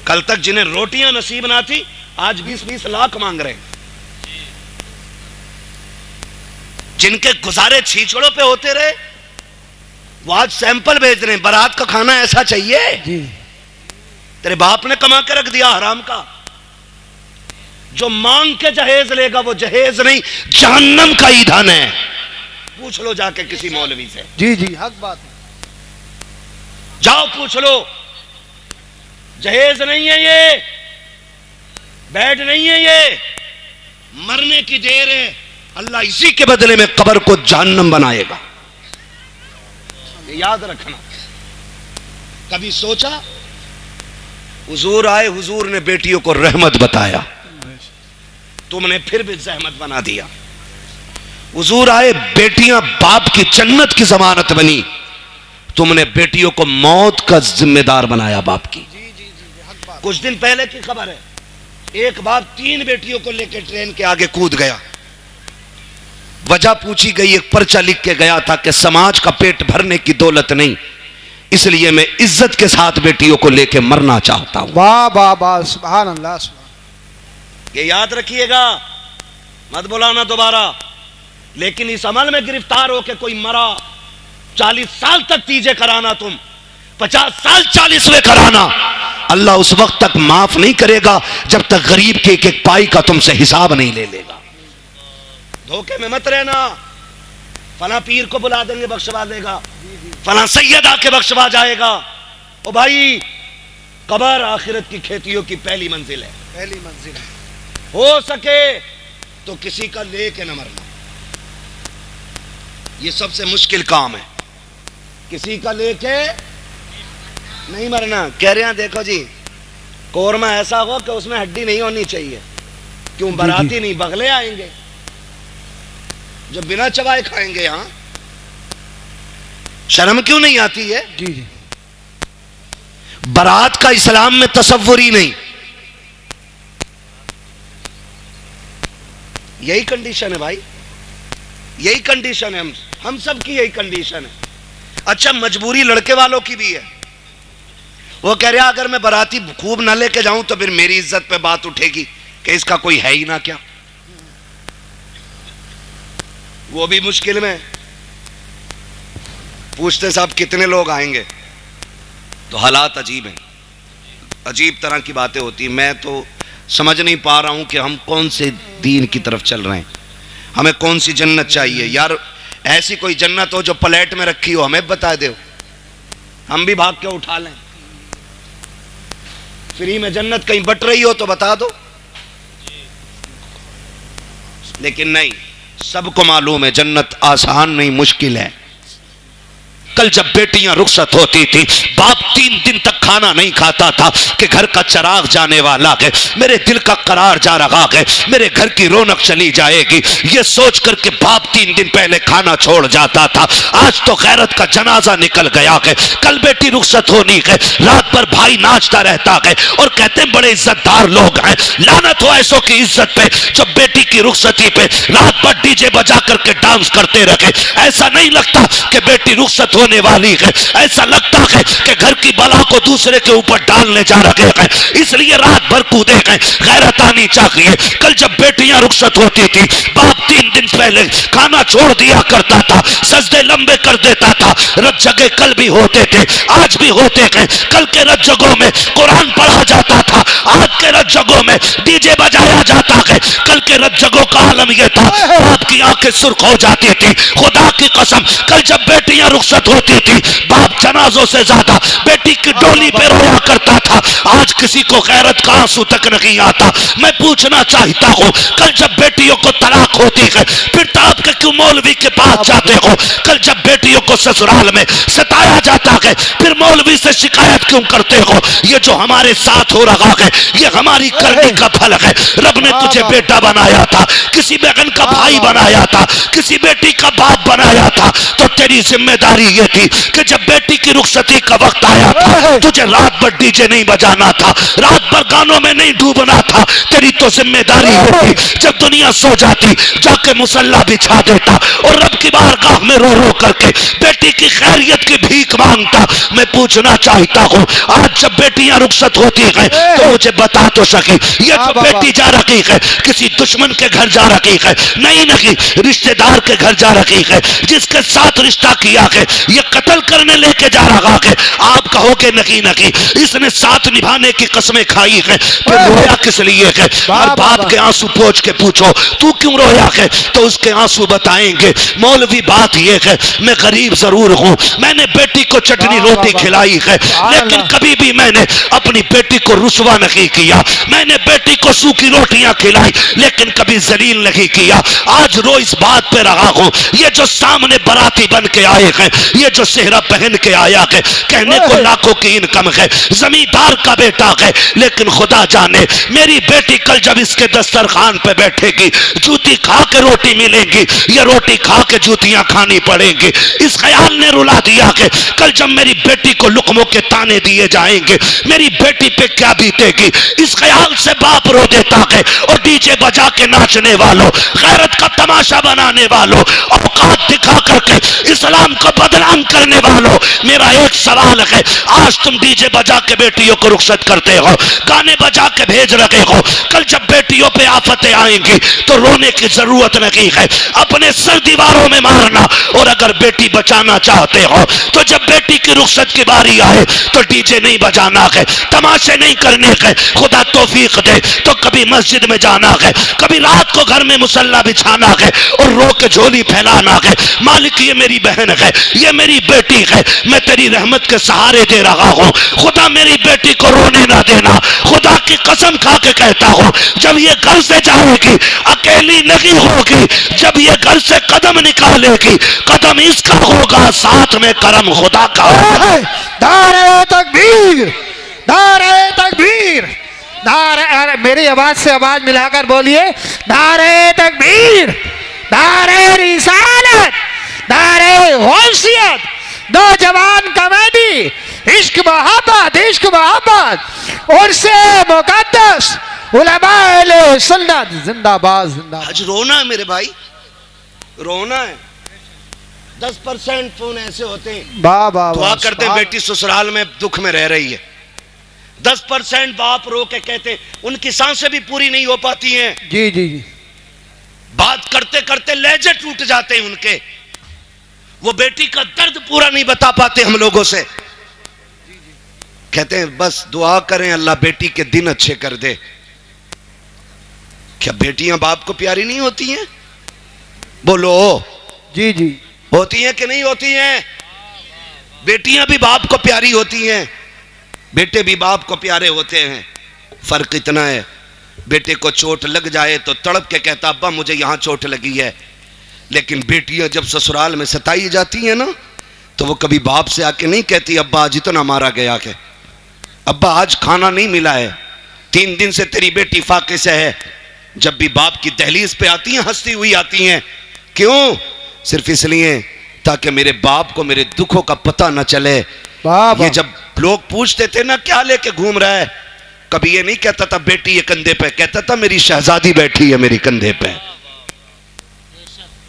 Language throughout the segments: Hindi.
कल तक जिन्हें रोटियां नसीब ना थी आज 20-20 लाख मांग रहे हैं। जिनके गुजारे छीछड़ों पे होते रहे वो आज सैंपल भेज रहे हैं, बारात का खाना ऐसा चाहिए जी। तेरे बाप ने कमा के रख दिया हराम का। जो मांग के जहेज लेगा वो जहेज नहीं, जहन्नम का ईंधन है। पूछ लो जाके किसी मौलवी से। जी जी हक बात है, जाओ पूछ लो। जहेज नहीं है ये, बेड नहीं है ये, मरने की देर है। अल्लाह इसी के बदले में कब्र को जहन्नम बनाएगा, ये याद रखना। कभी सोचा? हुजूर आए, हुजूर ने बेटियों को रहमत बताया, तुमने फिर भी जहमत बना दिया। हुजूर आए, बेटियां बाप की जन्नत की जमानत बनी, तुमने बेटियों को मौत का जिम्मेदार बनाया बाप की। कुछ दिन पहले की खबर है, एक बाप 3 बेटियों को लेकर ट्रेन के आगे कूद गया। वजह पूछी गई, एक पर्चा लिख के गया था कि समाज का पेट भरने की दौलत नहीं, इसलिए मैं इज्जत के साथ बेटियों को लेकर मरना चाहता हूं। वाह वाह वाह, सुभान अल्लाह। ये याद रखिएगा, मत बुलाना दोबारा। लेकिन इस अमल में गिरफ्तार होकर कोई मरा, 40 साल तक तीजे कराना, तुम 50 साल 40वें कराना, अल्लाह उस वक्त तक माफ नहीं करेगा जब तक गरीब के एक एक पाई का तुमसे हिसाब नहीं ले लेगा। धोखे में मत रहना। फला पीर को बुला देंगे बख्शवा देगा, फला सैयद आके बख्शवा जाएगा। ओ भाई, कब्र आखिरत की खेतियों की पहली मंजिल है, पहली मंजिल। हो सके तो किसी का लेके न मरना, ये सबसे मुश्किल काम है। किसी का लेके नहीं मरना। कह रहे हैं देखो जी, कोरमा ऐसा हो कि उसमें हड्डी नहीं होनी चाहिए। क्यों? बाराती नहीं, बगले आएंगे जो बिना चबाए खाएंगे। यहां शर्म क्यों नहीं आती है? जी जी। बारात का इस्लाम में तसव्वुर ही नहीं। यही कंडीशन है भाई, यही कंडीशन है। हम सब की यही कंडीशन है। अच्छा, मजबूरी लड़के वालों की भी है। वो कह रहा अगर मैं बाराती खूब ना लेके जाऊं तो फिर मेरी इज्जत पे बात उठेगी कि इसका कोई है ही ना क्या। वो भी मुश्किल में। पूछते साहब कितने लोग आएंगे, तो हालात अजीब हैं, अजीब तरह की बातें होती हैं। मैं तो समझ नहीं पा रहा हूं कि हम कौन से दीन की तरफ चल रहे हैं, हमें कौन सी जन्नत चाहिए। यार ऐसी कोई जन्नत हो जो प्लेट में रखी हो, हमें बता दो, हम भी भाग के उठा लें। फ्री में जन्नत कहीं बट रही हो तो बता दो। लेकिन नहीं, सबको मालूम है जन्नत आसान नहीं, मुश्किल है। कल जब बेटियां रुखसत होती थी, बाप 3 दिन तक खाना नहीं खाता था कि घर का चिराग जाने वाला है, मेरे दिल का करार जा रहा है, मेरे घर की रौनक चली जाएगी, ये सोच करके बाप 3 दिन पहले खाना छोड़ जाता था। आज तो गैरत का जनाजा निकल गया है। कल बेटी रुखसत होनी है, रात भर भाई नाचता रहता है और कहते हैं बड़े इज्जतदार लोग हैं। लानत हो ऐसों की इज्जत पे जब बेटी की रुखसती पे रात भर डीजे बजा करके डांस करते रहे। ऐसा नहीं लगता कि बेटी रुखसत होने वाली है, ऐसा लगता है कि घर की बला को दूसरे के ऊपर डालने जा रहे हैं, इसलिए रात भर कूदे हैं। गैरत आनी चाहिए। कल जब बेटियां रुखसत होती थी, बाप 3 दिन पहले खाना छोड़ दिया करता था, सजदे लंबे कर देता था। रत जगह कल भी होते थे, आज भी होते हैं। कल के रत जगहों में कुरान पढ़ा जाता था, आज के रत जगहों में डीजे बजाया जाता है। कल के रत जगहों का आलम यह था, आपकी आंखें सुर्ख हो जाती थी। खुदा की कसम, कल जब बेटियां रुखसत होती थी, बाप जनाजों से ज्यादा बेटी की डोली पे रोया करता था। आज किसी को गैरत का आंसू तक नहीं आता। मैं पूछना चाहता हूं, कल जब बेटियों को तलाक होती है, फिर ताप के क्यों मौलवी के पास जाते हो? कल जब बेटियों को ससुराल में सताया जाता है, फिर मौलवी से शिकायत क्यों करते हो? ये जो हमारे साथ हो रहा है, ये हमारी करनी का फल है। रब ने तुझे बेटा बनाया था, किसी बहन का भाई बनाया था, किसी बेटी का बाप बनाया था, तो तेरी जिम्मेदारी ये थी कि जब बेटी की रुखसती का वक्त आया था, तुझे रात भर डीजे नहीं बजाना था, रात भर गानों में नहीं डूबना था। तेरी तो जिम्मेदारी होती जब दुनिया सो जाती जाके मुसल्ला बिछा देता और रब की बारगाह में रो रो करके बेटी की खैरियत की भीख मांगता। मैं पूछना चाहता हूँ, आज जब बेटियां रुखसत होती हैं तो मुझे बता तो सके, ये जो बेटी जा रही है किसी दुश्मन के घर जा रही है, नहीं नहीं रिश्तेदार के घर जा रही है, जिसके साथ रिश्ता किया है ये कत्ल करने लेके जा रहा है। आप कहोगे नहीं नहीं इसने साथ निभाने की कसमें खाई है, फिर रोया किस लिए है? और बाप के आंसू पोंछ के पूछो तू क्यों रोया है तो उसके आंसू बताएंगे मौलवी बात ये है मैं गरीब जरूर हूं, मैंने बेटी को चटनी रोटी खिलाई है, लेकिन कभी भी मैंने अपनी बेटी को रुसवा नहीं किया, मैंने बेटी को सूखी रोटियां खिलाई लेकिन कभी जलील नहीं किया। आज रो इस बात पे रहा हूं, ये जो सामने बाराती बन के आए हैं, ये जो सेहरा पहन के आया है, कहने को लाखों की इनकम है, जमींदार का बेटा है, लेकिन खुदा जाने मेरी बेटी कल जब इसके दस्तरखान पे बैठेगी जूती खा के रोटी मिलेगी, ये रोटी खा के जूतियां खानी पड़ेंगी। इस ख्याल ने रुला दिया कि कल जब मेरी बेटी को लुकमों के ताने दिए जाएंगे मेरी बेटी पे क्या बीतेगी, इस ख्याल से बाप रो देता है। और डीजे बजा के नाचने वालों, गैरत का तमाशा बनाने वालों, औकात दिखा करके इस्लाम को बदनाम करने वालों, मेरा एक सवाल है, आज तुम डीजे बजा के बेटियों को रुखसत करते हो, गाने बजा के भेज रहे हो, कल जब बेटियों पे आफतें आएंगी तो रोने की जरूरत नहीं है, अपने सर दीवारों में मारना। और अगर बेटी बचाना चाहते हो तो जब बेटी की रुखसत की बारी आए तो डीजे नहीं बजाना है, तमाशे नहीं करने है, खुदा तौफीक दे तो कभी मस्जिद में जाना है, कभी रात को घर में मुसल्ला बिछाना है और रो के झोली फैलाना है, मालिक ये मेरी बहन है, ये मेरी बेटी है, मैं तेरी रहमत के सहारे दे रहा हूँ, खुदा मेरी बेटी को रोने ना देना। खुदा की कसम खा के कहता हूँ जब ये घर से जाएगी अकेली नहीं होगी, जब ये घर से कदम निकालेगी कदम इसका होगा, साथ में करम खुदा का होगा। नारे तकबीर, नारे तकबीर, नारे, मेरी आवाज से आवाज मिलाकर बोलिए, नारे तकबीर, नारे रिसालत, नारे गौसियत, नौजवान कमेटी, इश्क मोहब्बत, इश्क मोहब्बत और से मुकद्दस उलमाए सुन्नत जिंदाबाद जिंदाबाद। आज रोना है मेरे भाई, रोना है। 10% फोन ऐसे होते हैं दुआ करते हैं बेटी ससुराल में दुख में रह रही है, 10% बाप रो के कहते हैं उनकी सांसें भी पूरी नहीं हो पाती हैं। जी जी जी, बात करते करते लहजे टूट जाते हैं उनके, वो बेटी का दर्द पूरा नहीं बता पाते हम लोगों से, कहते हैं बस दुआ करें अल्लाह बेटी के दिन अच्छे कर दे। क्या बेटियां बाप को प्यारी नहीं होती हैं? बोलो जी जी, होती हैं कि नहीं होती हैं? बेटियां भी बाप को प्यारी होती हैं, बेटे भी बाप को प्यारे होते हैं। फर्क इतना है, बेटे को चोट लग जाए तो तड़प के कहता अब्बा मुझे यहां चोट लगी है, लेकिन बेटियां जब ससुराल में सताई जाती हैं ना तो वो कभी बाप से आके नहीं कहती अब्बा आज इतना मारा गया के, अब्बा आज खाना नहीं मिला है, 3 दिन से तेरी बेटी फाके से है। जब भी बाप की दहलीज पे आती हैं हंसती हुई आती हैं, क्यों? सिर्फ इसलिए ताकि मेरे बाप को मेरे दुखों का पता न चले। ये जब लोग पूछते थे ना क्या लेके घूम रहा है, कभी ये नहीं कहता था बेटी ये कंधे पे, कहता था मेरी शहजादी बैठी है मेरी कंधे पे।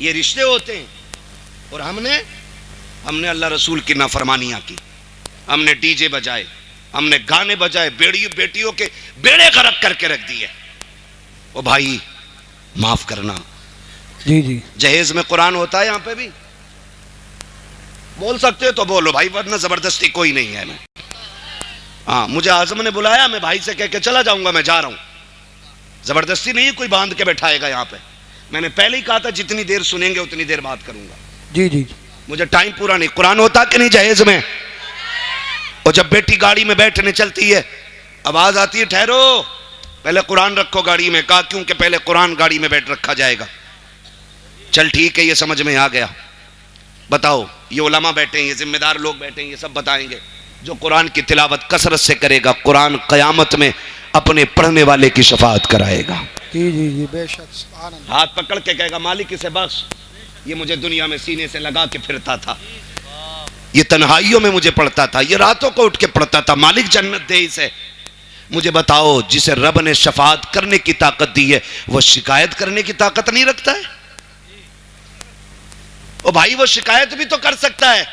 ये रिश्ते होते हैं। और हमने अल्लाह रसूल की नाफरमानियां की, हमने डीजे बजाए, हमने गाने बजाए, बेटियों के बेड़े गर्क करके रख दिए। ओ भाई माफ करना, जी जी, जहेज में कुरान होता है? यहाँ पे भी बोल सकते हो तो बोलो भाई, वरना जबरदस्ती कोई नहीं है। मैं हाँ, मुझे आजम ने बुलाया, मैं भाई से कह के चला जाऊंगा, मैं जा रहा हूं, जबरदस्ती नहीं कोई बांध के बैठाएगा यहाँ पे। मैंने पहले ही कहा था जितनी देर सुनेंगे उतनी देर बात करूंगा। जी जी, मुझे टाइम पूरा नहीं। कुरान होता कि नहीं जहेज में? और जब बेटी गाड़ी में बैठने चलती है आवाज आती है ठहरो पहले कुरान रखो गाड़ी में, कहा क्योंकि पहले कुरान गाड़ी में बैठ रखा जाएगा। चल ठीक है, ये समझ में आ गया। बताओ ये उलमा बैठे हैं, ये जिम्मेदार लोग बैठे हैं, ये सब बताएंगे। जो कुरान की तिलावत कसरत से करेगा कुरान कयामत में अपने पढ़ने वाले की शफाअत कराएगा। जी जी जी, बेशक, सुभान अल्लाह। हाथ पकड़ के कहेगा मालिक इसे बख्श, ये मुझे दुनिया में सीने से लगा के फिरता था, ये तन्हाइयों में मुझे पढ़ता था, ये रातों को उठ के पढ़ता था, मालिक जन्नत दे इसे। मुझे बताओ, जिसे रब ने शफाअत करने की ताकत दी है वो शिकायत करने की ताकत नहीं रखता है? ओ भाई, वो शिकायत भी तो कर सकता है।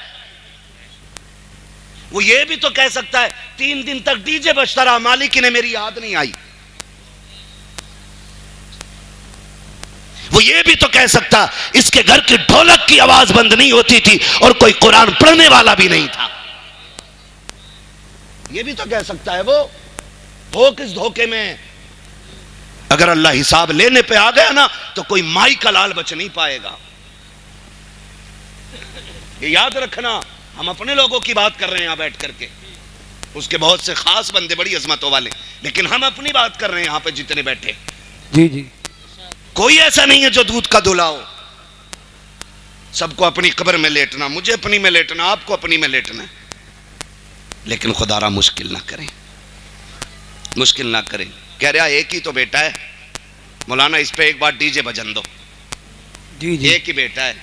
वो ये भी तो कह सकता है 3 दिन तक डीजे बजता रहा, मालिक ने मेरी याद नहीं आई। वो ये भी तो कह सकता इसके घर की ढोलक की आवाज बंद नहीं होती थी और कोई कुरान पढ़ने वाला भी नहीं था। ये भी तो कह सकता है। वो हो किस धोखे में? अगर अल्लाह हिसाब लेने पे आ गया ना तो कोई माई का लाल बच नहीं पाएगा। ये याद रखना, हम अपने लोगों की बात कर रहे हैं यहां बैठ करके, उसके बहुत से खास बंदे बड़ी अजमतों वाले, लेकिन हम अपनी बात कर रहे हैं यहां पे जितने बैठे। जी जी। कोई ऐसा नहीं है जो दूध का दूल्हा हो। सबको अपनी कब्र में लेटना, मुझे अपनी में लेटना, आपको अपनी में लेटना, लेकिन खुदारा मुश्किल ना करें, मुश्किल ना करें। कह रहा एक ही तो बेटा है मौलाना, इस पे एक बार डीजे बजन दो। जी जी। एक ही बेटा है,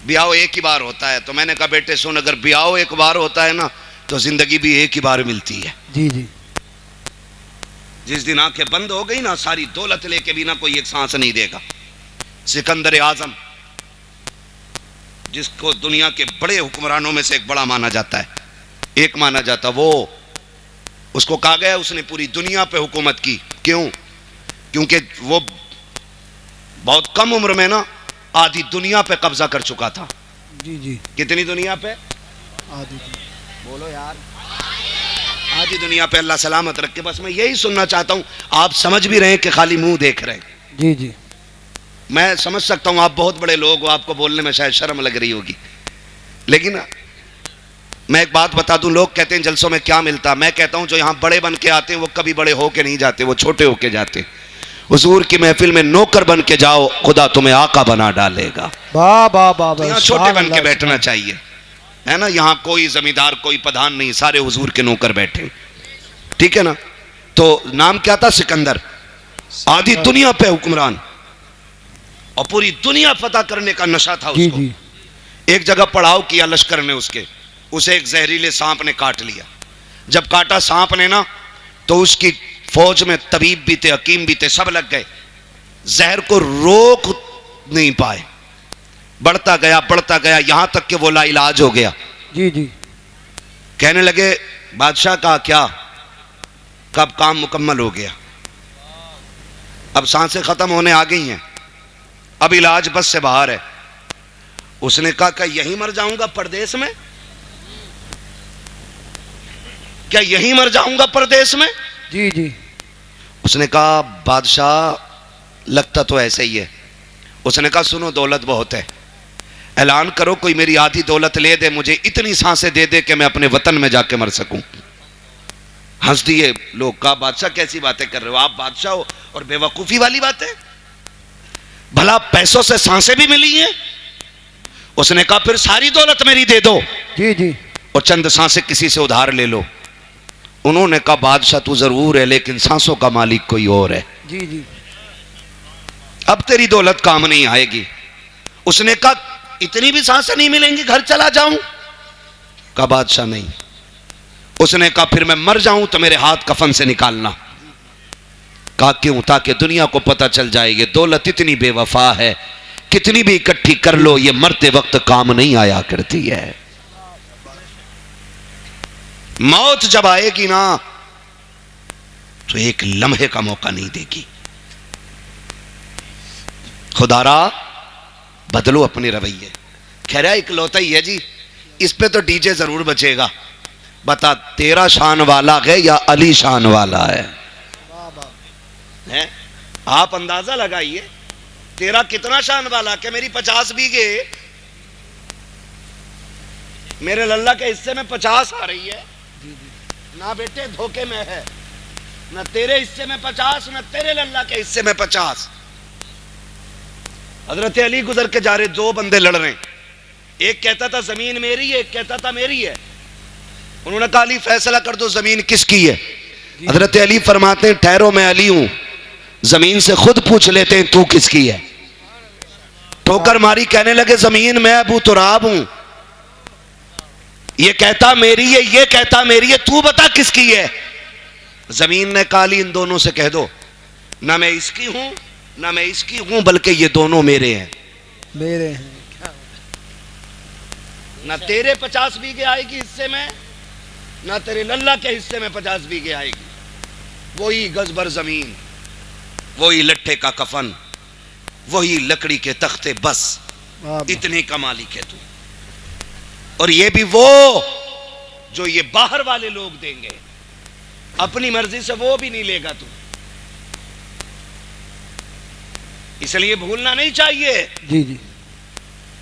ब्याह एक ही बार होता है। तो मैंने कहा बेटे सुन, अगर ब्याह एक बार होता है ना तो जिंदगी भी एक ही बार मिलती है। जी जी। जिस दिन आंखें बंद हो गई ना, सारी दौलत लेके भी ना कोई एक सांस नहीं देगा। सिकंदर आजम, जिसको दुनिया के बड़े हुक्मरानों में से एक बड़ा माना जाता है, एक माना जाता, वो उसको कहा गया उसने पूरी दुनिया पे हुकूमत की। क्यों? क्योंकि वो बहुत कम उम्र में ना आधी दुनिया पे कब्जा कर चुका था। जी जी। कितनी दुनिया पे? आधी। बोलो यार, आधी दुनिया पे। अल्लाह सलामत रखे। बस मैं यही सुनना चाहता हूं। आप समझ भी रहे हैं कि खाली मुंह देख रहे हैं। जी जी। मैं समझ सकता हूं, आप बहुत बड़े लोग हो, आपको बोलने में शायद शर्म लग रही होगी, लेकिन मैं एक बात बता दूं, लोग कहते हैं जलसों में क्या मिलता। मैं कहता हूं जो यहां बड़े बन के आते हैं वो कभी बड़े होके नहीं जाते, वो छोटे होके जाते। हुजूर की महफिल में नौकर बन के जाओ, खुदा तुम्हें आका बना डालेगा। वाह वाह वाह। यहाँ छोटे बन के बैठना चाहिए, है ना। यहाँ कोई जमींदार कोई प्रधान नहीं, सारे हुजूर के नौकर बैठे, ठीक है ना। तो नाम क्या था? सिकंदर। आधी दुनिया पे हुक्मरान और पूरी दुनिया फतह करने का नशा था उसको। जी। एक जगह पड़ाव किया लश्कर ने उसके, उसे एक जहरीले सांप ने काट लिया। जब काटा सांप ने ना तो उसकी फौज में तबीब भी थे, हकीम भी थे, सब लग गए, जहर को रोक नहीं पाए। बढ़ता गया यहां तक कि वो लाइलाज हो गया। जी जी। कहने लगे बादशाह का क्या, कब काम मुकम्मल हो गया, अब सांसें खत्म होने आ गई हैं, अब इलाज बस से बाहर है। उसने कहा क्या यहीं मर जाऊंगा परदेश में? क्या यहीं मर जाऊंगा परदेश में? जी जी। उसने कहा बादशाह लगता तो ऐसे ही है। उसने कहा सुनो, दौलत बहुत है, ऐलान करो कोई मेरी आधी दौलत ले दे, मुझे इतनी सांसें दे दे कि मैं अपने वतन में जाके मर सकूं। हंस दिए लोग। कहा बादशाह कैसी बातें कर रहे हो आप, बादशाह हो और बेवकूफी वाली बातें, भला पैसों से सांसें भी मिली हैं? उसने कहा फिर सारी दौलत मेरी दे दो। जी जी। और चंद सांसें किसी से उधार ले लो। उन्होंने कहा बादशाह तू जरूर है, लेकिन सांसों का मालिक कोई और है। जी जी। अब तेरी दौलत काम नहीं आएगी। उसने कहा इतनी भी सांसें नहीं मिलेंगी, घर चला जाऊं? कहा बादशाह नहीं। उसने कहा फिर मैं मर जाऊं तो मेरे हाथ कफन से निकालना। कहा क्यों? ताकि दुनिया को पता चल जाए ये दौलत इतनी बेवफा है, कितनी भी इकट्ठी कर लो ये मरते वक्त काम नहीं आया करती है। मौत जब आएगी ना तो एक लम्हे का मौका नहीं देगी। खुदारा बदलो अपने रवैये। कह रहा इकलौता ही है जी, इस पे तो डीजे जरूर बचेगा। बता तेरा शान वाला है या अली शान वाला है? आप अंदाजा लगाइए तेरा कितना शान वाला। क्या मेरी 50 बीघे मेरे लल्ला के हिस्से में 50 आ रही है ना बेटे, धोखे में है। ना तेरे हिस्से में 50, ना तेरे लल्ला के हिस्से में 50। हजरत अली गुजर के जा रहे, दो बंदे लड़ रहे, एक कहता था जमीन मेरी है, एक कहता था मेरी है। उन्होंने कहा अली फैसला कर दो जमीन किसकी है। हजरत अली फरमाते हैं ठहरो मैं अली हूं, जमीन से खुद पूछ लेते हैं तू किसकी है। ठोकर मारी, कहने लगे जमीन मैं अबू तुराब हूं। ये कहता मेरी है, ये कहता मेरी है, तू बता किसकी है। जमीन ने काली, इन दोनों से कह दो ना मैं इसकी हूं ना मैं इसकी हूं, बल्कि ये दोनों मेरे हैं। मेरे हैं। क्या ना तेरे 50 बीघे आएगी हिस्से में, ना तेरे लल्ला के हिस्से में 50 बीघे आएगी। वही गज भर जमीन, वही लट्ठे का कफन, वही लकड़ी के तख्ते, बस बाबा। इतने का मालिक है तू। और ये भी वो जो ये बाहर वाले लोग देंगे, अपनी मर्जी से वो भी नहीं लेगा तू। इसलिए भूलना नहीं चाहिए। जी जी।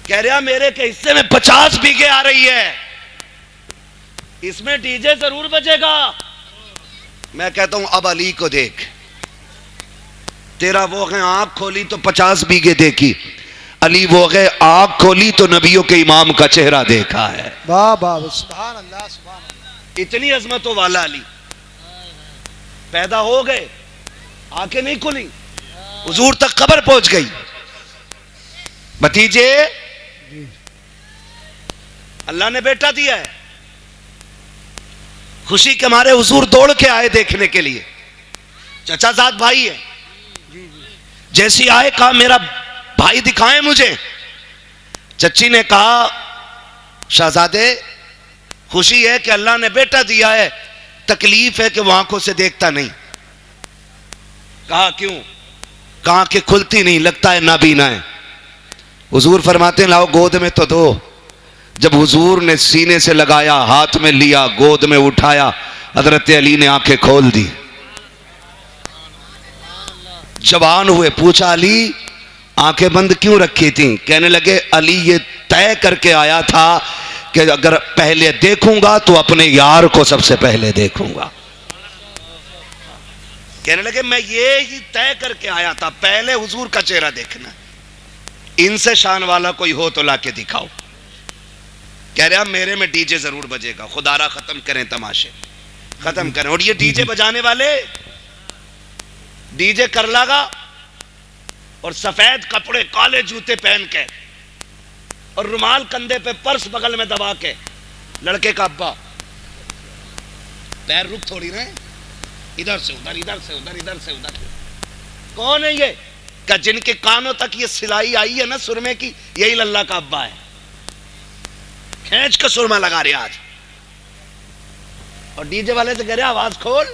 कह रहा मेरे के हिस्से में 50 बीघे आ रही है, इसमें डीजे जरूर बजेगा। मैं कहता हूं अब अली को देख, तेरा वो है आंख खोली तो 50 बीघे देखी, अली वो है आंख खोली तो नबियों के इमाम का चेहरा देखा है। वाह वाह, सुभान अल्लाह सुभान अल्लाह। इतनी अजमतों वाला अली पैदा हो गए, आंखें नहीं खुली, हुजूर तक खबर पहुंच गई। भतीजे जी। अल्लाह ने बेटा दिया है, खुशी के मारे हुजूर दौड़ के आए देखने के लिए। चचा साथ भाई है, जी जी। जैसी आए कहा मेरा भाई दिखाएं मुझे। चच्ची ने कहा शहजादे खुशी है कि अल्लाह ने बेटा दिया है, तकलीफ है कि वो आंखों से देखता नहीं। कहा क्यों? कहा कि खुलती नहीं, लगता है नाबीना है। हुजूर फरमाते हैं लाओ गोद में तो दो। जब हुजूर ने सीने से लगाया, हाथ में लिया, गोद में उठाया, हजरत अली ने आंखें खोल दी, जवान हुए। पूछा अली आंखें बंद क्यों रखी थी? कहने लगे अली ये तय करके आया था कि अगर पहले देखूंगा तो अपने यार को सबसे पहले देखूंगा। कहने लगे मैं ये ही तय करके आया था, पहले हुजूर का चेहरा देखना। इनसे शान वाला कोई हो तो लाके दिखाओ। कह रहा मेरे में डीजे जरूर बजेगा, खुदारा खत्म करें तमाशे, खत्म करें। और ये डीजे बजाने वाले डीजे कर लागा और सफेद कपड़े, काले जूते पहन के और रुमाल कंधे पे, पर्स बगल में दबा के, लड़के का अब्बा, पैर रुक थोड़ी ना, इधर से उधर, इधर से उधर, इधर से उधर। कौन है ये? क्या जिनके कानों तक ये सिलाई आई है ना सुरमे की, यही लल्ला का अब्बा है। खींच के सुरमा लगा रहे आज। और डीजे वाले से कह रहे आवाज खोल,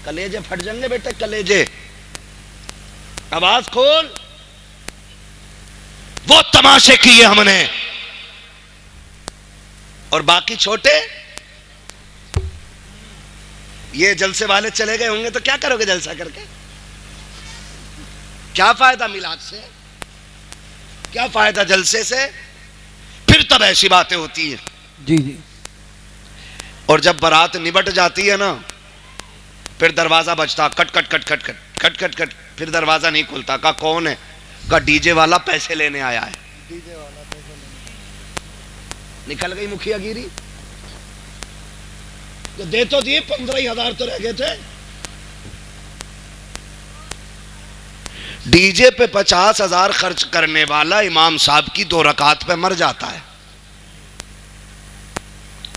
कलेजे फट जाएंगे बेटे, कलेजे, आवाज खोल। वो तमाशे किए हमने। और बाकी छोटे ये जलसे वाले चले गए होंगे तो क्या करोगे जलसा करके? क्या फायदा मिलाद से, क्या फायदा जलसे से? फिर तब ऐसी बातें होती है। जी जी। और जब बारात निबट जाती है ना, फिर दरवाजा बजता, cut cut cut cut cut cut cut cut. फिर दरवाजा नहीं खुलता। कहा कौन है? कहा डीजे वाला पैसे लेने आया है। डीजे वाला पैसे लेने। निकल गई मुखिया गिरी। तो दे तो दिए, 15,000 तो रह गए थे। डीजे पे 50,000 खर्च करने वाला इमाम साहब की 2 रकात पे मर जाता है।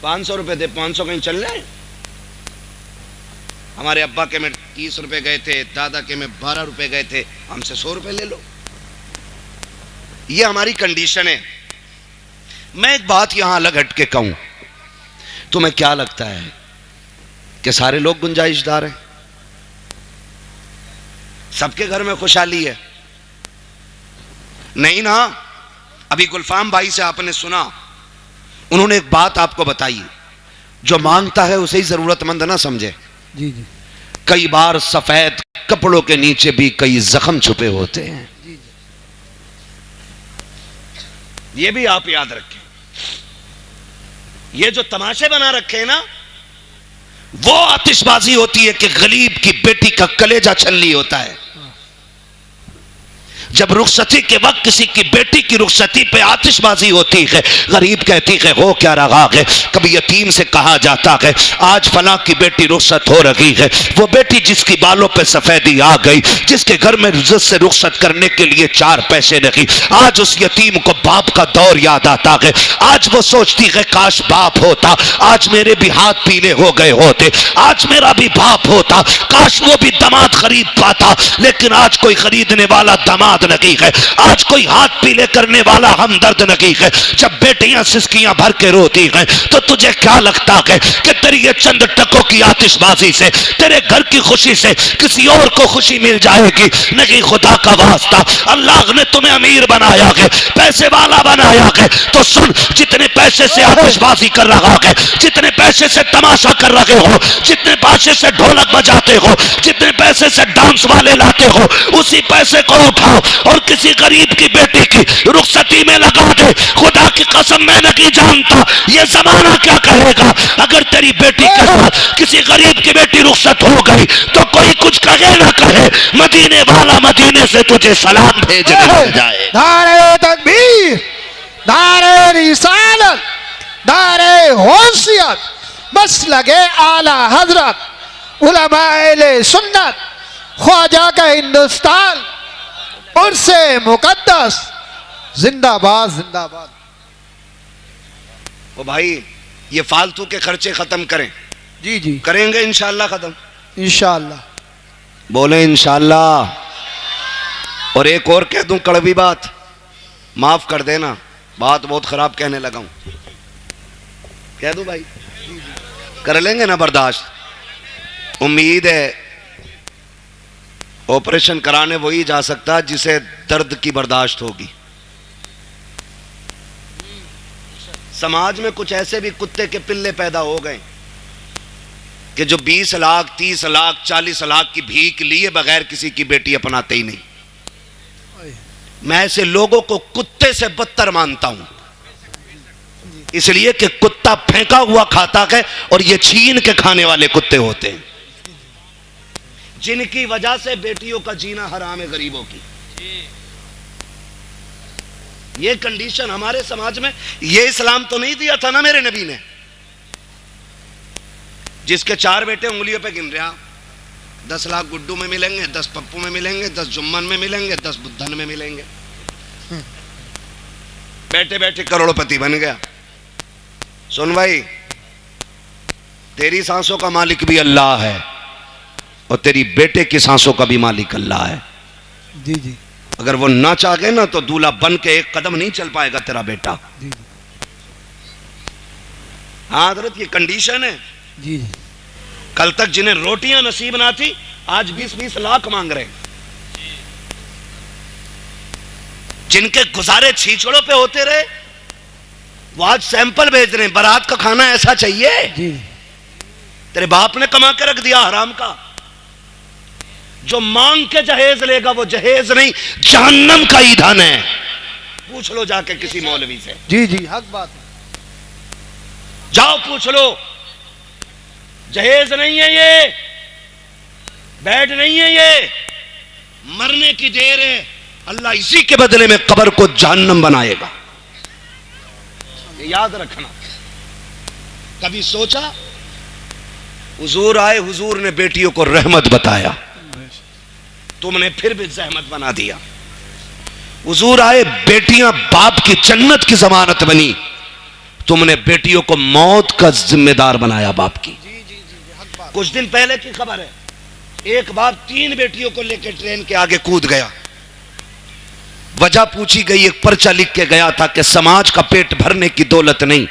500 रुपए दे, 500 कहीं चल रहे। हमारे अब्बा के में 30 रुपए गए थे, दादा के में 12 रुपए गए थे, हमसे 100 रुपए ले लो। ये हमारी कंडीशन है। मैं एक बात यहां अलग हट के कहूं, तुम्हें क्या लगता है कि सारे लोग गुंजाइशदार हैं? सबके घर में खुशहाली है? नहीं ना। अभी गुलफाम भाई से आपने सुना, उन्होंने एक बात आपको बताई, जो मांगता है उसे ही जरूरतमंद ना समझे। जी जी। कई बार सफेद कपड़ों के नीचे भी कई जख्म छुपे होते हैं। जी जी। ये भी आप याद रखें। ये जो तमाशे बना रखे हैं ना, वो आतिशबाजी होती है कि गरीब की बेटी का कलेजा छलनी होता है। जब रुखसती के वक्त किसी की बेटी की रुखसती पे आतिशबाजी होती है, गरीब कहती है हो क्या रहा है, कभी यतीम से कहा जाता है आज फलां की बेटी रुखसत हो रही है, वो बेटी जिसकी बालों पे सफेदी आ गई, जिसके घर में इज्जत से रुखसत करने के लिए 4 पैसे नहीं, आज उस यतीम को बाप का दौर याद आता है। आज वो सोचती है काश बाप होता, आज मेरे भी हाथ पीले हो गए होते, आज मेरा भी बाप होता, काश वो भी दामाद खरीद पाता, लेकिन आज कोई खरीदने वाला दामाद नहीं है, आज कोई हाथ पीले करने वाला हमदर्द नहीं है। जब बेटियां सिसकियां भर के रोती हैं तो तुझे क्या लगता है कि तेरी ये चंद टकों की आतिशबाजी से, तेरे घर की खुशी से किसी और को खुशी मिल जाएगी? नहीं, खुदा का वास्ता, अल्लाह ने तुम्हें अमीर बनाया है, पैसे वाला बनाया है, तो सुन, जितने पैसे से आतिशबाजी कर रहा है, जितने पैसे से तमाशा कर रहे हो, जितने पैसे से ढोलक बजाते हो, जितने पैसे से डांस वाले लाते हो, उसी पैसे को उठाओ और किसी गरीब की बेटी की रुखसती में लगा दे। खुदा की कसम मैं नहीं जानता ये जमाना क्या कहेगा। अगर तेरी बेटी के साथ किसी गरीब की बेटी रुखसत हो गई तो कोई कुछ कहे ना कहे, मदीने वाला मदीने से तुझे सलाम भेजने लग जाए। नारे तकबीर, नारे रिसालत, नारे होशियत, बस लगे आला हजरत, उलमाए सुन्नत, ख्वाजा का हिंदुस्तान, उर्से मुकद्दस, जिंदाबाद जिंदाबाद। ओ भाई, ये फालतू के खर्चे खत्म करें। जी जी, करेंगे इंशाल्लाह खत्म, इंशाअल्लाह। बोले इंशाल्लाह। और एक और कह दूं कड़वी बात, माफ कर देना, बात बहुत खराब कहने लगा हूं, कह दूं भाई? कर लेंगे ना बर्दाश्त? उम्मीद है ऑपरेशन कराने वही जा सकता जिसे दर्द की बर्दाश्त होगी। समाज में कुछ ऐसे भी कुत्ते के पिल्ले पैदा हो गए कि जो 20 लाख 30 लाख 40 लाख की भीख लिए बगैर किसी की बेटी अपनाते ही नहीं। मैं ऐसे लोगों को कुत्ते से बदतर मानता हूं, इसलिए कि कुत्ता फेंका हुआ खाता है और ये छीन के खाने वाले कुत्ते होते हैं, जिनकी वजह से बेटियों का जीना हराम है गरीबों की। ये कंडीशन हमारे समाज में, ये इस्लाम तो नहीं दिया था ना मेरे नबी ने। जिसके 4 बेटे उंगलियों पे गिन रहा, 10 लाख गुड्डू में मिलेंगे, 10 पप्पू में मिलेंगे, 10 जुम्मन में मिलेंगे, 10 बुद्धन में मिलेंगे, बैठे बैठे करोड़पति बन गया। सुन भाई, तेरी सांसों का मालिक भी अल्लाह है और तेरी बेटे की सांसों का भी मालिक अल्लाह है। जी जी, अगर वो ना चाहे ना तो दूल्हा बन के एक कदम नहीं चल पाएगा तेरा बेटा। जी हाँ हजरत, ये कंडीशन है। जी, कल तक जिन्हें रोटियां नसीब ना थी आज 20-20 लाख मांग रहे हैं। जिनके गुजारे छीछड़ों पे होते रहे वो आज सैंपल भेज रहे हैं, बारात का खाना ऐसा चाहिए। जी, तेरे बाप ने कमा के रख दिया हराम का। जो मांग के जहेज लेगा वो जहेज नहीं, जहन्नम का ईंधन है। पूछ लो जाके किसी मौलवी से। जी जी, हक बात है। जाओ पूछ लो, जहेज नहीं है ये, बेड नहीं है ये, मरने की देर है। अल्लाह इसी के बदले में कब्र को जहन्नम बनाएगा, ये याद रखना। कभी सोचा? हुजूर आए, हुजूर ने बेटियों को रहमत बताया, तुमने फिर भी जहमत बना दिया। हुजूर आए, बेटियां बाप की जन्नत की जमानत बनी, तुमने बेटियों को मौत का जिम्मेदार बनाया बाप की। कुछ दिन पहले की खबर है, एक बाप 3 बेटियों को लेकर ट्रेन के आगे कूद गया। वजह पूछी गई, एक पर्चा लिख के गया था कि समाज का पेट भरने की दौलत नहीं,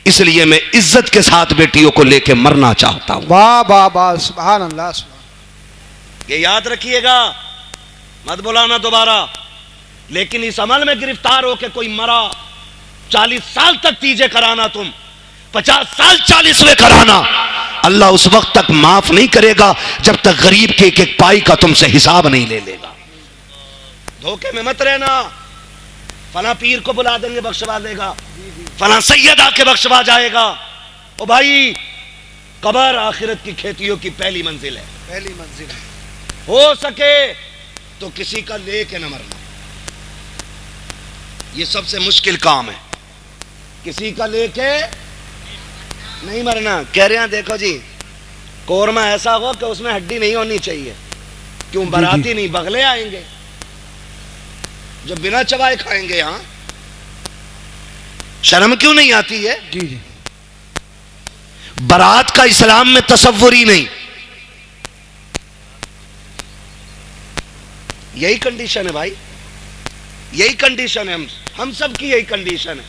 इसलिए मैं इज्जत के साथ बेटियों को लेकर मरना चाहता हूं। वाह वाह वाह, सुभान अल्लाह, सुभान। ये याद रखिएगा, मत बुलाना दोबारा। लेकिन इस अमल में गिरफ्तार होकर कोई मरा, 40 साल तक तीजे कराना, तुम 50 साल 40वें कराना, अल्लाह उस वक्त तक माफ नहीं करेगा जब तक गरीब के एक एक पाई का तुमसे हिसाब नहीं ले लेगा। धोखे में मत रहना, फला पीर को बुला देंगे बख्शवा देगा, फला सैयद आके बख्शवा जाएगा। ओ भाई, कब्र आखिरत की खेतियों की पहली मंजिल है, पहली मंजिल है। हो सके तो किसी का लेके न मरना। ये सबसे मुश्किल काम है। किसी का लेके नहीं मरना। कह रहे हैं देखो जी, कोरमा ऐसा हो कि उसमें हड्डी नहीं होनी चाहिए। क्यों? बाराती नहीं, बगले आएंगे जो बिना चबाए खाएंगे। यहां शर्म क्यों नहीं आती है? जी जी। बारात का इस्लाम में तसव्वुर ही नहीं। यही कंडीशन है भाई, यही कंडीशन है। हम सब की यही कंडीशन है।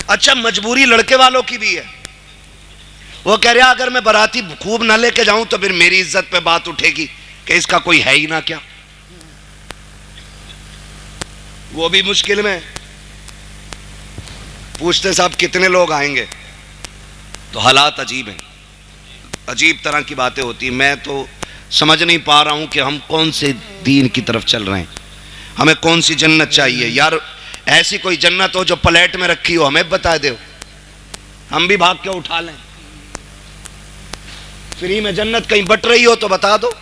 अच्छा, मजबूरी लड़के वालों की भी है। वो कह रहा अगर मैं बाराती खूब ना लेके जाऊं तो फिर मेरी इज्जत पे बात उठेगी कि इसका कोई है ही ना क्या। वो भी मुश्किल में। पूछते साहब कितने लोग आएंगे, तो हालात अजीब हैं, अजीब तरह की बातें होती हैं। मैं तो समझ नहीं पा रहा हूं कि हम कौन से दीन की तरफ चल रहे हैं, हमें कौन सी जन्नत चाहिए। यार ऐसी कोई जन्नत हो जो प्लेट में रखी हो, हमें बता दो, हम भी भाग के उठा लें। फ्री में जन्नत कहीं बट रही हो तो बता दो।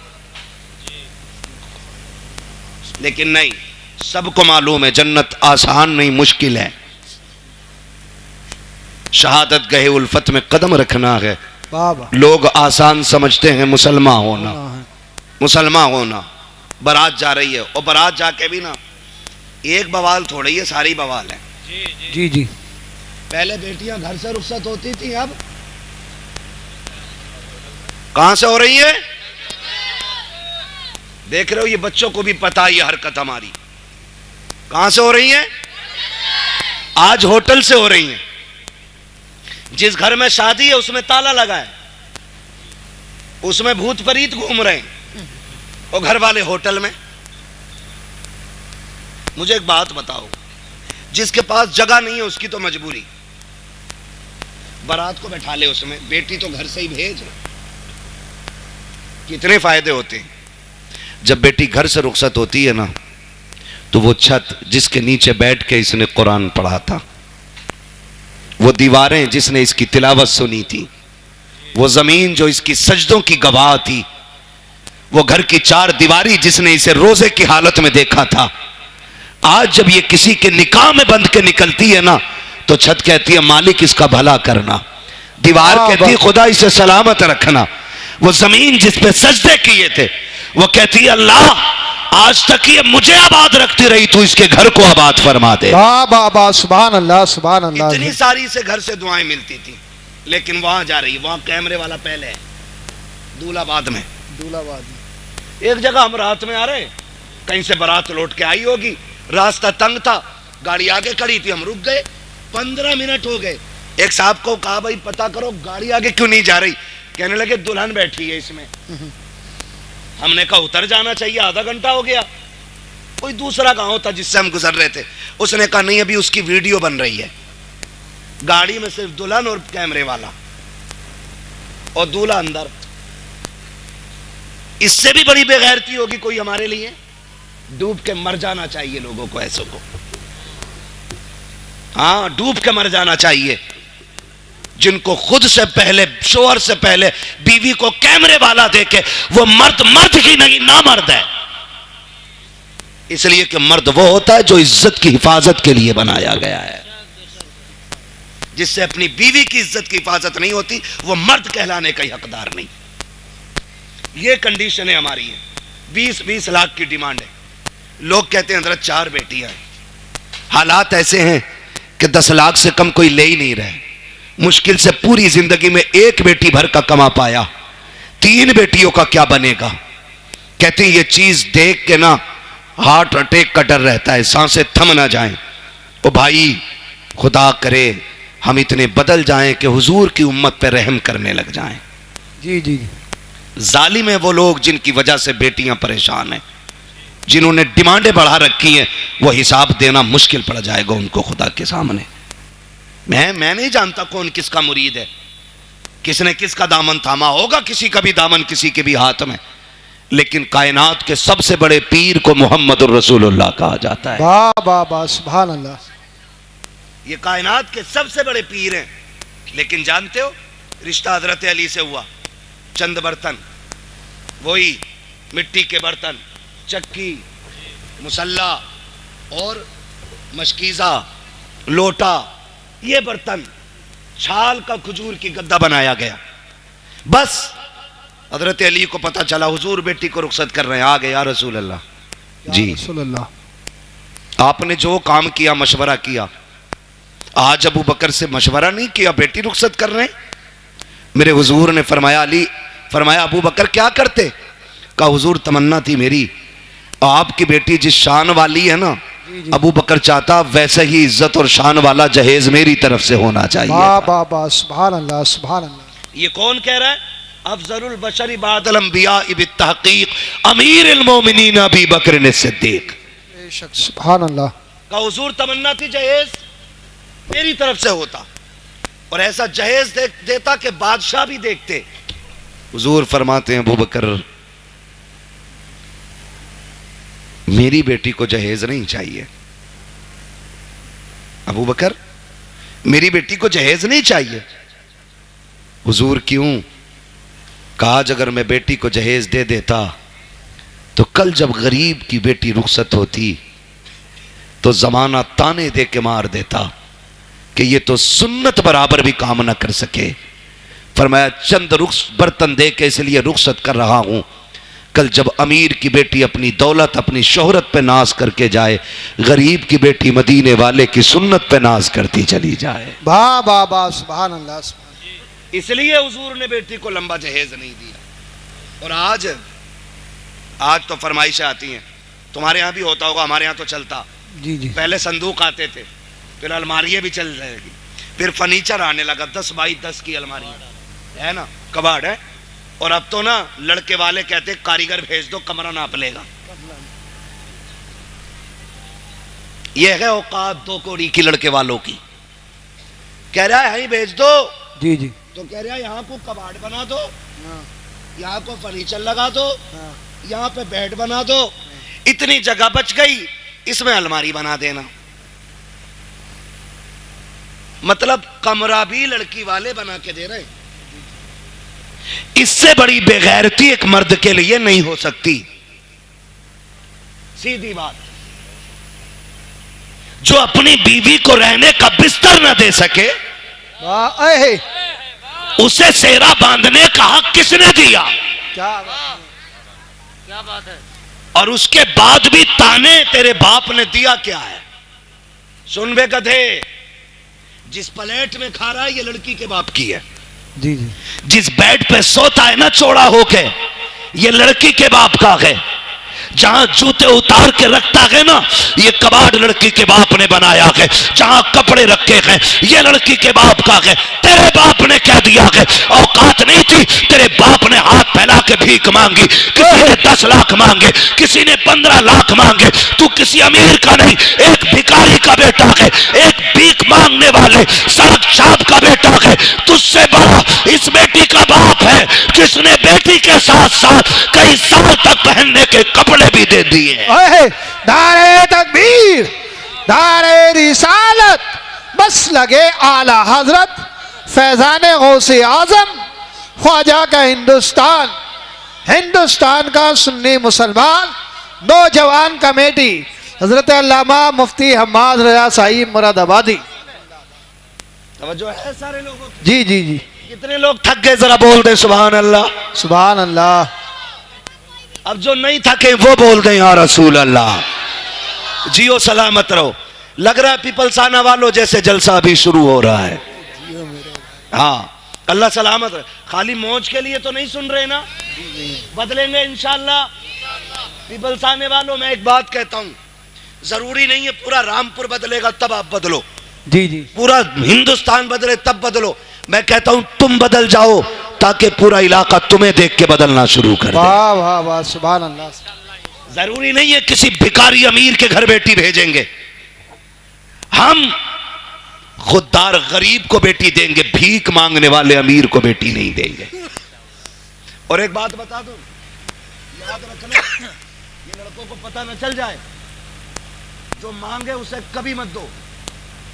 लेकिन नहीं, सबको मालूम है जन्नत आसान नहीं, मुश्किल है। शहादत गहे उल्फत में कदम रखना है। लोग आसान समझते हैं मुसलमान होना, मुसलमान होना। बारात जा रही है और बारात जाके भी ना एक बवाल थोड़ी है, सारी बवाल है। जी जी। पहले बेटियां घर से रुखसत होती थी, अब कहां से हो रही है? देख रहे हो, ये बच्चों को भी पता है ये हरकत हमारी। कहां से हो रही है? आज होटल से हो रही है। जिस घर में शादी है उसमें ताला लगा है, उसमें भूत प्रीत घूम रहे हैं, और घर वाले होटल में। मुझे एक बात बताओ, जिसके पास जगह नहीं है उसकी तो मजबूरी, बारात को बैठा ले उसमें, बेटी तो घर से ही भेज। कितने फायदे होते हैं। जब बेटी घर से रुखसत होती है ना, तो वो छत जिसके नीचे बैठ के इसने कुरान पढ़ा था, वो दीवारें जिसने इसकी तिलावत सुनी थी, वो जमीन जो इसकी सजदों की गवाह थी, वो घर की चार दीवारी जिसने इसे रोजे की हालत में देखा था, आज जब ये किसी के निकाह में बंध के निकलती है ना, तो छत कहती है मालिक इसका भला करना, दीवार कहती है खुदा इसे सलामत रखना, वो जमीन जिस पे सजदे किए थे वो कहती है अल्लाह आज तक ये मुझे आबाद रखती रही, तू इसके घर को आबाद फरमा दे। सुभान अल्लाह, सुभान अल्लाह। इतनी सारी से घर से दुआएं मिलती थी, लेकिन वहां जा रही है, वहां कैमरे वाला पहले है, दूलाबाद में। एक जगह हम रात में आ रहे, कहीं से बारात लौट के आई होगी, रास्ता तंग था, गाड़ी आगे खड़ी थी, हम रुक गए, 15 मिनट हो गए। एक साहब को कहा भाई पता करो गाड़ी आगे क्यों नहीं जा रही। कहने लगे दुल्हन बैठी है इसमें। हमने कहा उतर जाना चाहिए, आधा घंटा हो गया। कोई दूसरा गांव था जिससे हम गुजर रहे थे, उसने कहा नहीं अभी उसकी वीडियो बन रही है। गाड़ी में सिर्फ दुल्हन और कैमरे वाला, और दूल्हा अंदर। इससे भी बड़ी बेगैरती होगी कोई हमारे लिए? डूब के मर जाना चाहिए लोगों को, ऐसों को। हाँ, डूब के मर जाना चाहिए, जिनको खुद से पहले, शोहर से पहले बीवी को कैमरे वाला देखे, वो मर्द मर्द ही नहीं, ना मर्द है। इसलिए कि मर्द वो होता है जो इज्जत की हिफाजत के लिए बनाया गया है। जिससे अपनी बीवी की इज्जत की हिफाजत नहीं होती, वो मर्द कहलाने का ही हकदार नहीं। ये कंडीशन है हमारी है। 20-20 लाख की डिमांड है। लोग कहते हैं हजरत 4 बेटियां हैं। हालात ऐसे हैं कि 10 लाख से कम कोई ले ही नहीं रहे। मुश्किल से पूरी जिंदगी में 1 बेटी भर का कमा पाया, 3 बेटियों का क्या बनेगा। कहते हैं ये चीज देख के ना हार्ट अटैक का डर रहता है, सांसें थम ना जाएं। ओ भाई, खुदा करे हम इतने बदल जाएं कि हुजूर की उम्मत पे रहम करने लग जाएं। जी जी। जालिम है वो लोग जिनकी वजह से बेटियां परेशान हैं, जिन्होंने डिमांडें बढ़ा रखी हैं, वो हिसाब देना मुश्किल पड़ जाएगा उनको खुदा के सामने। मैं नहीं जानता कौन किसका मुरीद है, किसने किसका दामन थामा होगा, किसी का भी दामन किसी के भी हाथ में, लेकिन कायनात के सबसे बड़े पीर को मोहम्मद रसूलुल्लाह कहा जाता है। वाह सुभान अल्लाह। ये कायनात के सबसे बड़े पीर हैं। लेकिन जानते हो रिश्ता हजरत अली से हुआ, चंद बर्तन, वही मिट्टी के बर्तन, चक्की, मुसल्ला और मशकीज़ा, लोटा, ये बर्तन, छाल का खजूर की गद्दा बनाया गया। बस हजरत अली को पता चला हुजूर बेटी को रुखसत कर रहे हैं। आ गए या रसूल अल्लाह जी, आपने जो काम किया मशवरा किया, आज अबू बकर से मशवरा नहीं किया, बेटी रुखसत कर रहे हैं। मेरे हुजूर ने फरमाया, अली फरमाया अबू बकर क्या करते? कहा हुजूर तमन्ना थी मेरी, आपकी बेटी जिस शान वाली है ना, अबू बकर चाहता वैसे ही इज्जत और शान वाला जहेज मेरी तरफ से होना चाहिए। सुभान अल्लाह, सुभान अल्लाह। ये कौन कह रहा है? अफजलुल बशरी बादल अंबिया बित्तहकीक अमीरुल मोमिनीन अबी बकर सिद्दीक। सुभान अल्लाह। का हुजूर तमन्ना थी जहेज मेरी तरफ से होता, और ऐसा जहेज देता कि बादशाह भी देखते। हुजूर फरमाते हैं अबू बकर मेरी बेटी को जहेज नहीं चाहिए। अबू बकर मेरी बेटी को जहेज नहीं चाहिए। हुजूर क्यों? कहा अगर मैं बेटी को जहेज दे देता तो कल जब गरीब की बेटी रुखसत होती तो जमाना ताने दे के मार देता कि ये तो सुन्नत बराबर भी काम ना कर सके। फरमाया चंद बर्तन दे के इसलिए रुखसत कर रहा हूं, कल जब अमीर की बेटी अपनी दौलत अपनी शोहरत पे नाज करके जाए, गरीब की बेटी मदीने वाले की सुन्नत पे नाज करती चली जाए। वाह वाह वाह, सुभान अल्लाह। इसलिए हुजूर ने बेटी को लंबा जहेज नहीं दिया। और आज तो फरमाइशें आती हैं, तुम्हारे यहाँ भी होता होगा, हमारे यहाँ तो चलता। जी जी। पहले संदूक आते थे, फिर अलमारियां भी चल जाएगी, फिर फर्नीचर आने लगा, 10 बाई 10 की अलमारी है ना, कबाड़ है। और अब तो ना लड़के वाले कहते कारीगर भेज दो, कमरा नाप लेगा। ये है औकात 2 कौड़ी की लड़के वालों की। कह रहा है यहीं भेज दो। जी जी। तो कह रहा है यहाँ को कबाड़ बना दो, यहाँ को फर्नीचर लगा दो, यहाँ पे बेड बना दो, इतनी जगह बच गई, इसमें अलमारी बना देना। मतलब कमरा भी लड़की वाले बना के दे रहे। इससे बड़ी बेगैरती एक मर्द के लिए नहीं हो सकती। सीधी बात। जो अपनी बीवी को रहने का बिस्तर न दे सके, उसे सेरा बांधने का हक किसने दिया? क्या बात है। और उसके बाद भी ताने तेरे बाप ने दिया क्या है? सुन बे गधे, जिस प्लेट में खा रहा है ये लड़की के बाप की है। जी जी। जिस बेड पे सोता है ना चौड़ा होके, ये लड़की के बाप का है। जहां जूते उतार के रखता है ना, ये कबाड़ लड़की के बाप ने बनाया है। जहां कपड़े रखे हैं, ये लड़की के बाप का है। तेरे बाप ने क्या दिया है? औकात नहीं थी, तेरे बाप ने हाथ फैला के भीख मांगी। किसी ने 10 लाख मांगे, किसी ने 15 लाख मांगे। तू किसी अमीर का नहीं, एक भिखारी का बेटा है, एक भीख मांगने वाले सड़क छाप का बेटा है। तुझसे बड़ा इस बेटी का बाप है, जिसने बेटी के साथ साथ कई साल तक पहनने के कपड़े भी दे दिए। नारे तकबीर, नारे रिसालत, बस लगे आला हजरत फैजान गौसे आजम ख्वाजा का हिंदुस्तान, हिंदुस्तान का सुन्नी मुसलमान नौजवान कमेटी हजरत अल्लामा मुफ्ती हम्माद रजा साहिब मुरादाबादी। तवज्जो है सारे लोगों की? जी जी जी। कितने लोग थक गए जरा बोल दे सुभान अल्लाह। सुभान अल्लाह। अब जो नहीं थके वो बोल दें या रसूल अल्लाह। जियो सलामत रहो। लग रहा है पीपलसाना वालों जैसे जलसा भी शुरू हो रहा है। हाँ, अल्लाह सलामत रहे। खाली मौज के लिए तो नहीं सुन रहे ना, बदलेंगे इंशाअल्लाह। पीपलसाने वालों, मैं एक बात कहता हूँ, जरूरी नहीं है पूरा रामपुर बदलेगा तब आप बदलो। जी जी। पूरा हिंदुस्तान बदले तब बदलो। मैं कहता हूं तुम बदल जाओ ताकि पूरा इलाका तुम्हें देख के बदलना शुरू कर दे। वाह वाह वाह, सुभान अल्लाह। जरूरी नहीं है किसी भिखारी अमीर के घर बेटी भेजेंगे, हम खुददार गरीब को बेटी देंगे, भीख मांगने वाले अमीर को बेटी नहीं देंगे। और एक बात बता दूं, याद रखना, ये लड़कों को पता न चल जाए, जो मांगे उसे कभी मत दो,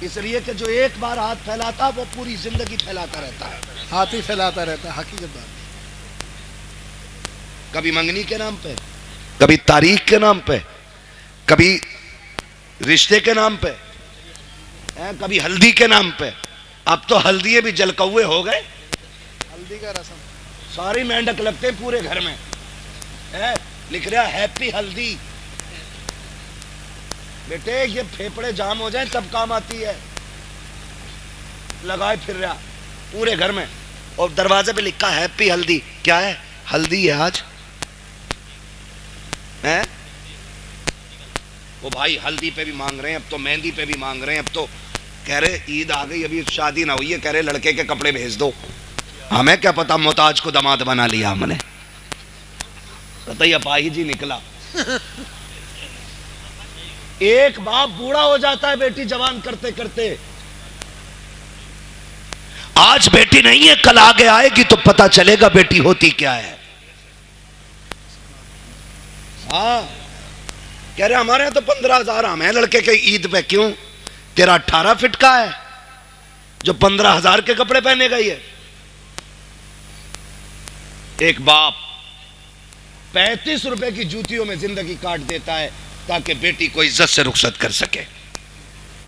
इसलिए कि जो एक बार हाथ फैलाता वो पूरी जिंदगी फैलाता रहता है। हाथ ही फैलाता रहता है, हकीकत बात। कभी मंगनी के नाम पे, कभी तारीख के नाम पे, कभी रिश्ते के नाम पे, कभी हल्दी के नाम पे, अब तो हल्दी भी जलकौए हो गए। हल्दी का रस्म, सारी मेंढक लगते हैं पूरे घर में। लिख रहा हैप्पी हल्दी। बेटे ये फेफड़े जाम हो जाए तब काम आती है, लगाए फिर रहा पूरे घर में। और दरवाजे पे लिखा हैप्पी हल्दी। क्या है? हल्दी है आज है। वो भाई हल्दी पे भी मांग रहे हैं, अब तो मेहंदी पे भी मांग रहे हैं, अब तो कह रहे ईद आ गई अभी शादी ना हुई है, कह रहे लड़के के कपड़े भेज दो। हमें क्या पता मोहताज को दामाद बना लिया हमने। बताइए अपाही जी निकला। एक बाप बूढ़ा हो जाता है बेटी जवान करते करते। आज बेटी नहीं है, कल आगे आएगी तो पता चलेगा बेटी होती क्या है। हाँ कह रहे हमारे यहाँ तो 15,000 हम है लड़के के ईद पे। क्यों? तेरा 18 फिट का है जो 15,000 के कपड़े पहने गई है। एक बाप 35 रुपए की जूतियों में जिंदगी काट देता है ताकि बेटी को इज्जत से रुखसत कर सके।